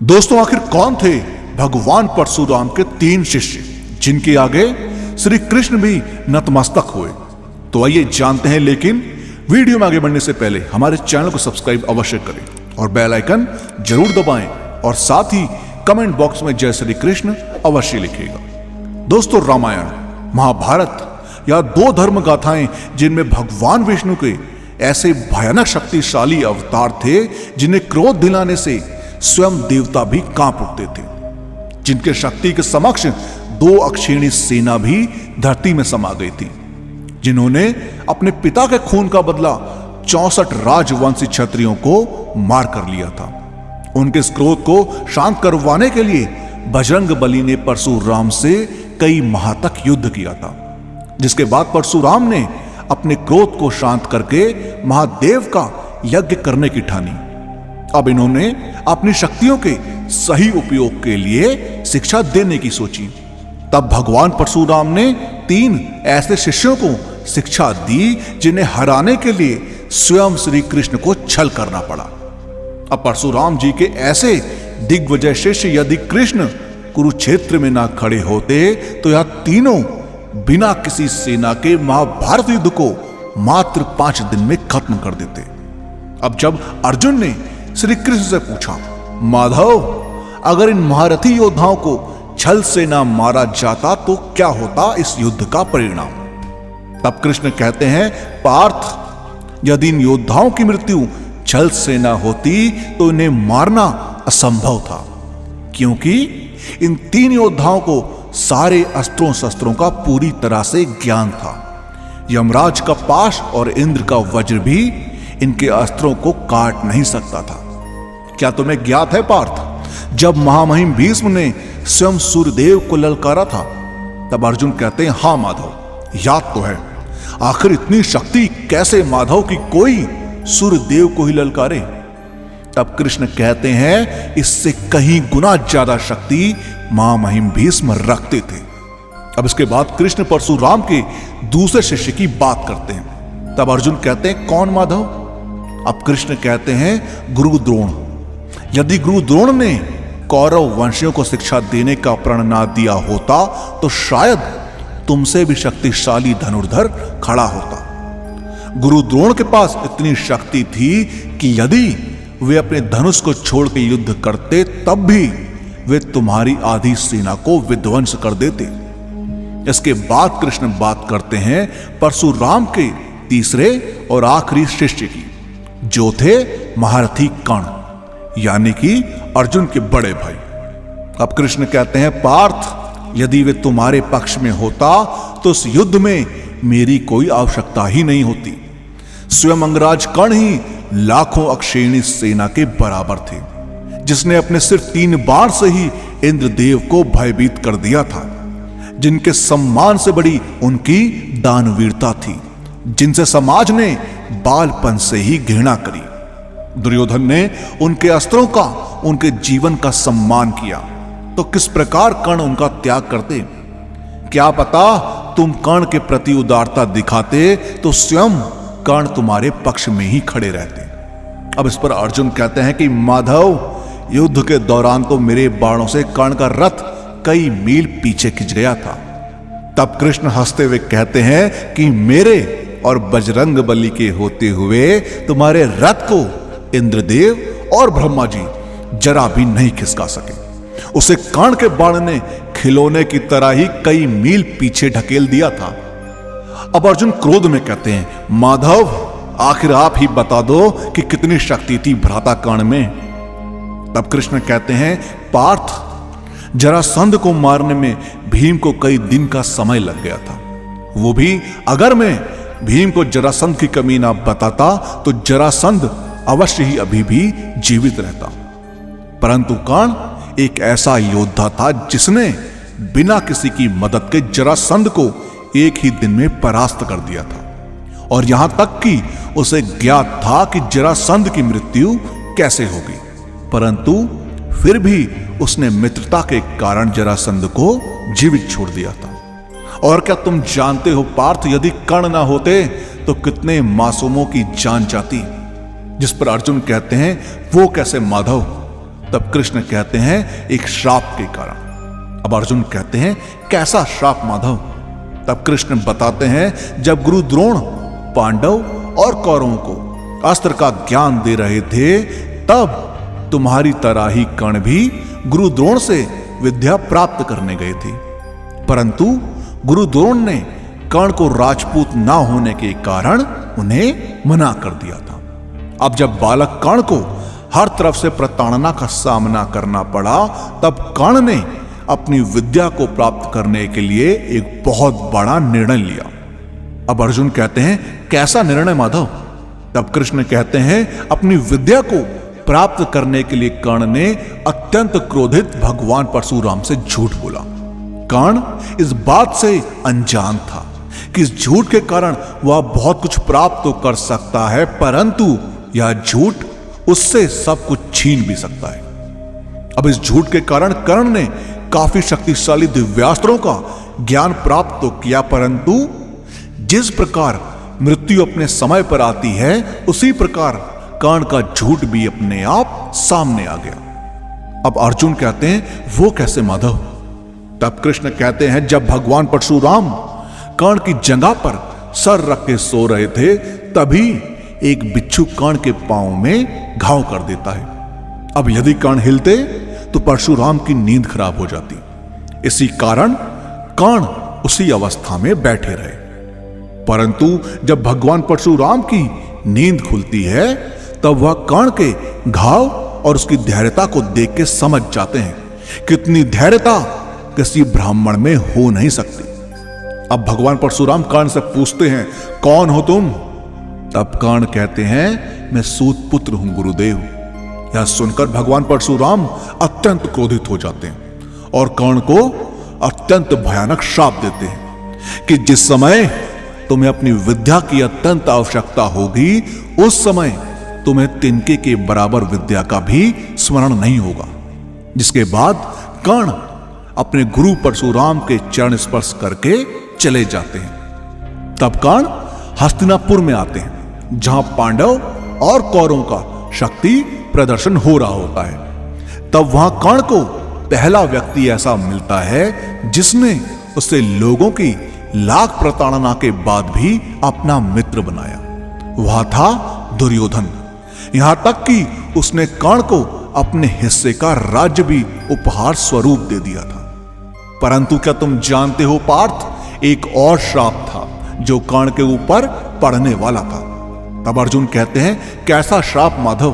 दोस्तों, आखिर कौन थे भगवान परशुराम के तीन शिष्य जिनके आगे श्री कृष्ण भी नतमस्तक हुए? तो आइए जानते हैं, लेकिन वीडियो में आगे बढ़ने से पहले हमारे चैनल को सब्सक्राइब अवश्य करें और बेल आइकन जरूर दबाएं और साथ ही कमेंट बॉक्स में जय श्री कृष्ण अवश्य लिखिएगा। दोस्तों, रामायण, महाभारत या दो धर्म गाथाएं जिनमें भगवान विष्णु के ऐसे भयानक शक्तिशाली अवतार थे जिन्हें क्रोध दिलाने से स्वयं देवता भी कांप उठते थे, जिनके शक्ति के समक्ष दो अक्षिणी सेना भी धरती में समा गई थी, जिन्होंने अपने पिता के खून का बदला 64 राजवंशी क्षत्रियों को मार कर लिया था। उनके इस क्रोध को शांत करवाने के लिए बजरंग बली ने परशुराम से कई माह तक युद्ध किया था, जिसके बाद परशुराम ने अपने क्रोध को शांत करके महादेव का यज्ञ करने की ठानी। अब इन्होंने अपनी शक्तियों के सही उपयोग के लिए शिक्षा देने की सोची। तब भगवान परशुराम ने 3 ऐसे शिष्यों को शिक्षा दी जिन्हें हराने के लिए स्वयं श्री कृष्ण को छल करना पड़ा। अब परशुराम जी के ऐसे दिग्विजय शिष्य यदि कृष्ण कुरुक्षेत्र में ना खड़े होते तो यह तीनों बिना किसी सेना के महाभारत युद्ध को मात्र 5 दिन में खत्म कर देते। अब जब अर्जुन ने श्री कृष्ण से पूछा, माधव, अगर इन महारथी योद्धाओं को छल से ना मारा जाता तो क्या होता इस युद्ध का परिणाम? तब कृष्ण कहते हैं, पार्थ, यदि इन योद्धाओं की मृत्यु छल से ना होती तो इन्हें मारना असंभव था, क्योंकि इन 3 योद्धाओं को सारे अस्त्रों शस्त्रों का पूरी तरह से ज्ञान था। यमराज का पाश और इंद्र का वज्र भी इनके अस्त्रों को काट नहीं सकता था। क्या तुम्हें ज्ञात है पार्थ, जब महामहिम भीष्म ने स्वयं सूर्यदेव को ललकारा था? तब अर्जुन कहते हैं, हाँ माधव, याद तो है। आखिर इतनी शक्ति कैसे माधव की कोई सूर्यदेव को ही ललकारे? तब कृष्ण कहते हैं, इससे कहीं गुना ज्यादा शक्ति महामहिम भीष्म रखते थे। अब इसके बाद कृष्ण परशुराम के दूसरे शिष्य की बात करते हैं। तब अर्जुन कहते हैं, कौन माधव? अब कृष्ण कहते हैं, गुरु द्रोण। यदि गुरु द्रोण ने कौरव वंशियों को शिक्षा देने का प्रण ना दिया होता तो शायद तुमसे भी शक्तिशाली धनुर्धर खड़ा होता। गुरु द्रोण के पास इतनी शक्ति थी कि यदि वे अपने धनुष को छोड़ के युद्ध करते तब भी वे तुम्हारी आधी सेना को विध्वंस कर देते। इसके बाद कृष्ण बात करते हैं परशुराम के तीसरे और आखिरी शिष्य की, जो थे महारथी कर्ण, यानी कि अर्जुन के बड़े भाई। अब कृष्ण कहते हैं, पार्थ, यदि वे तुम्हारे पक्ष में होता तो इस युद्ध में मेरी कोई आवश्यकता ही नहीं होती। स्वयं अंगराज कर्ण ही लाखों अक्षेणी सेना के बराबर थे, जिसने अपने सिर्फ 3 बाण से ही इंद्रदेव को भयभीत कर दिया था, जिनके सम्मान से बड़ी उनकी दानवीरता थी, जिनसे समाज ने बालपन से ही घृणा करी। दुर्योधन ने उनके अस्त्रों का, उनके जीवन का सम्मान किया, तो किस प्रकार कर्ण उनका त्याग करते? क्या पता तुम कर्ण के प्रति उदारता दिखाते तो स्वयं कर्ण तुम्हारे पक्ष में ही खड़े रहते। अब इस पर अर्जुन कहते हैं कि माधव, युद्ध के दौरान तो मेरे बाणों से कर्ण का रथ कई मील पीछे खिंच गया था। तब कृष्ण हंसते हुए कहते हैं कि मेरे और बजरंग बली के होते हुए तुम्हारे रथ को इंद्रदेव और ब्रह्मा जी जरा भी नहीं खिसका सके। उसे कर्ण के बाण ने खिलौने की तरह ही कई मील पीछे ढकेल दिया था। अब अर्जुन क्रोध में कहते हैं, माधव, आखिर आप ही बता दो कि कितनी शक्ति थी भ्राता कर्ण में। तब कृष्ण कहते हैं, पार्थ, जरासंध को मारने में भीम को कई दिन का समय लग गया था। वो भी अगर मैं भीम को जरासंध की कमी ना बताता तो जरासंध अवश्य ही अभी भी जीवित रहता। परंतु कर्ण एक ऐसा योद्धा था जिसने बिना किसी की मदद के जरासंध को एक ही दिन में परास्त कर दिया था, और यहां तक कि उसे ज्ञात था कि जरासंध की मृत्यु कैसे होगी, परंतु फिर भी उसने मित्रता के कारण जरासंध को जीवित छोड़ दिया था। और क्या तुम जानते हो पार्थ, यदि कर्ण ना होते तो कितने मासूमों की जान जाती? जिस पर अर्जुन कहते हैं, वो कैसे माधव? तब कृष्ण कहते हैं एक श्राप के कारण। अब अर्जुन कहते हैं कैसा श्राप माधव? तब कृष्ण बताते हैं जब गुरु द्रोण पांडव और कौरवों को अस्त्र का ज्ञान दे रहे थे, तब तुम्हारी तरह ही कर्ण भी गुरु द्रोण से विद्या प्राप्त करने गए थे, परंतु गुरु द्रोण ने कर्ण को राजपूत ना होने के कारण उन्हें मना कर दिया था। अब जब बालक कर्ण को हर तरफ से प्रताड़ना का सामना करना पड़ा, तब कर्ण ने अपनी विद्या को प्राप्त करने के लिए एक बहुत बड़ा निर्णय लिया। अब अर्जुन कहते हैं कैसा निर्णय माधव? तब कृष्ण कहते हैं अपनी विद्या को प्राप्त करने के लिए कर्ण ने अत्यंत क्रोधित भगवान परशुराम से झूठ बोला। कर्ण इस बात से अनजान था कि इस झूठ के कारण वह बहुत कुछ प्राप्त तो कर सकता है, परंतु यह झूठ उससे सब कुछ छीन भी सकता है। अब इस झूठ के कारण कर्ण ने काफी शक्तिशाली दिव्यास्त्रों का ज्ञान प्राप्त तो किया, परंतु जिस प्रकार मृत्यु अपने समय पर आती है, उसी प्रकार कर्ण का झूठ भी अपने आप सामने आ गया। अब अर्जुन कहते हैं वो कैसे माधव? तब कृष्ण कहते हैं जब भगवान परशुराम कर्ण की जगह पर सर रख के सो रहे थे, तभी एक बिच्छू कर्ण के पांव में घाव कर देता है। अब यदि कर्ण हिलते तो परशुराम की नींद खराब हो जाती। इसी कारण कर्ण उसी अवस्था में बैठे रहे, परंतु जब भगवान परशुराम की नींद खुलती है, तब वह कर्ण के घाव और उसकी धैर्यता को देख के समझ जाते हैं कितनी धैर्यता किसी ब्राह्मण में हो नहीं सकती। अब भगवान परशुराम कर्ण से पूछते हैं कौन हो तुम? तब कर्ण कहते हैं मैं सूत पुत्र हूं गुरुदेव। यह सुनकर भगवान परशुराम अत्यंत क्रोधित हो जाते हैं और कर्ण को अत्यंत भयानक श्राप देते हैं कि जिस समय तुम्हें अपनी विद्या की अत्यंत आवश्यकता होगी, उस समय तुम्हें तिनके के बराबर विद्या का भी स्मरण नहीं होगा। जिसके बाद कर्ण अपने गुरु परशुराम के चरण स्पर्श करके चले जाते हैं। तब कर्ण हस्तिनापुर में आते हैं, जहां पांडव और कौरवों का शक्ति प्रदर्शन हो रहा होता है। तब वहां कर्ण को पहला व्यक्ति ऐसा मिलता है जिसने उसे लोगों की लाख प्रताड़ना के बाद भी अपना मित्र बनाया। वह था दुर्योधन। यहां तक कि उसने कर्ण को अपने हिस्से का राज्य भी उपहार स्वरूप दे दिया था। परंतु क्या तुम जानते हो पार्थ, एक और श्राप था जो कर्ण के ऊपर पड़ने वाला था। तब अर्जुन कहते हैं कैसा श्राप माधव?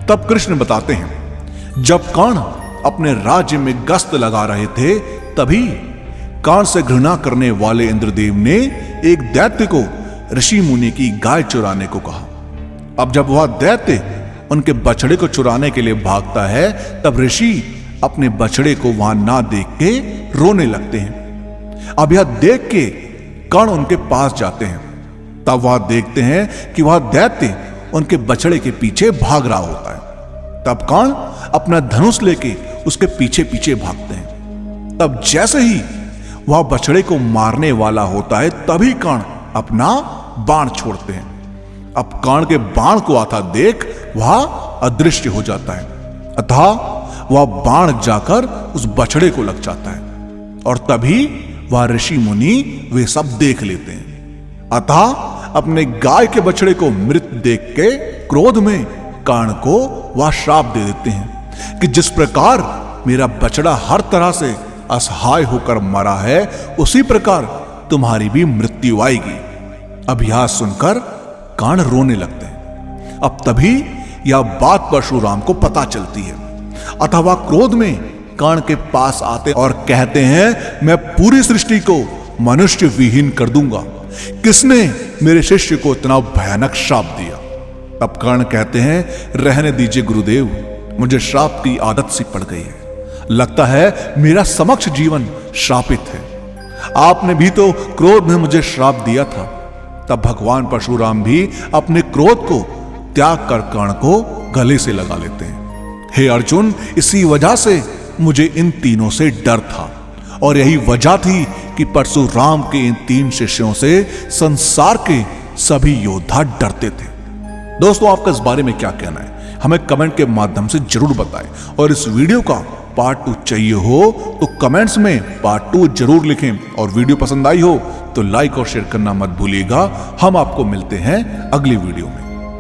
तब कृष्ण बताते हैं जब कर्ण अपने राज्य में गश्त लगा रहे थे, तभी कर्ण से घृणा करने वाले इंद्रदेव ने एक दैत्य को ऋषि मुनि की गाय चुराने को कहा। अब जब वह दैत्य उनके बछड़े को चुराने के लिए भागता है, तब ऋषि अपने बछड़े को वहां ना देख के रोने लगते हैं। अब यह देख के कर्ण उनके पास जाते हैं। तब वह देखते हैं कि वह दैत्य उनके बछड़े के पीछे भाग रहा होता है। तब कर्ण अपना धनुष लेके उसके पीछे पीछे भागते हैं। तब जैसे ही वह बछड़े को मारने वाला होता है, तभी कर्ण अपना बाण छोड़ते हैं। अब कर्ण के बाण को आता देख वह अदृश्य हो जाता है, अतः वह बाण जाकर उस बछड़े को लग जाता है और तभी वह ऋषि मुनि वे सब देख लेते हैं। अतः अपने गाय के बछड़े को मृत देख के क्रोध में कर्ण को वह श्राप दे देते हैं कि जिस प्रकार मेरा बछड़ा हर तरह से असहाय होकर मरा है, उसी प्रकार तुम्हारी भी मृत्यु आएगी। अब यह सुनकर कर्ण रोने लगते हैं। अब तभी यह बात परशुराम को पता चलती है, अतः वह क्रोध में कर्ण के पास आते और कहते हैं मैं पूरी सृष्टि को मनुष्य विहीन कर दूंगा। किसने मेरे शिष्य को इतना भयानक श्राप दिया? तब कर्ण कहते हैं रहने दीजिए गुरुदेव, मुझे श्राप की आदत सी पड़ गई है। लगता है मेरा समक्ष जीवन श्रापित है। आपने भी तो क्रोध में मुझे श्राप दिया था। तब भगवान परशुराम भी अपने क्रोध को त्याग कर कर्ण को गले से लगा लेते हैं। हे अर्जुन, इसी वजह से मुझे इन तीनों से डर था और यही वजह थी कि परशुराम के इन 3 शिष्यों से संसार के सभी योद्धा डरते थे। दोस्तों, आपका इस बारे में क्या कहना है? हमें कमेंट के माध्यम से जरूर बताएं। और इस वीडियो का पार्ट 2 चाहिए हो तो कमेंट्स में पार्ट 2 जरूर लिखें। और वीडियो पसंद आई हो तो लाइक और शेयर करना मत भूलिएगा। हम आपको मिलते हैं अगली वीडियो में।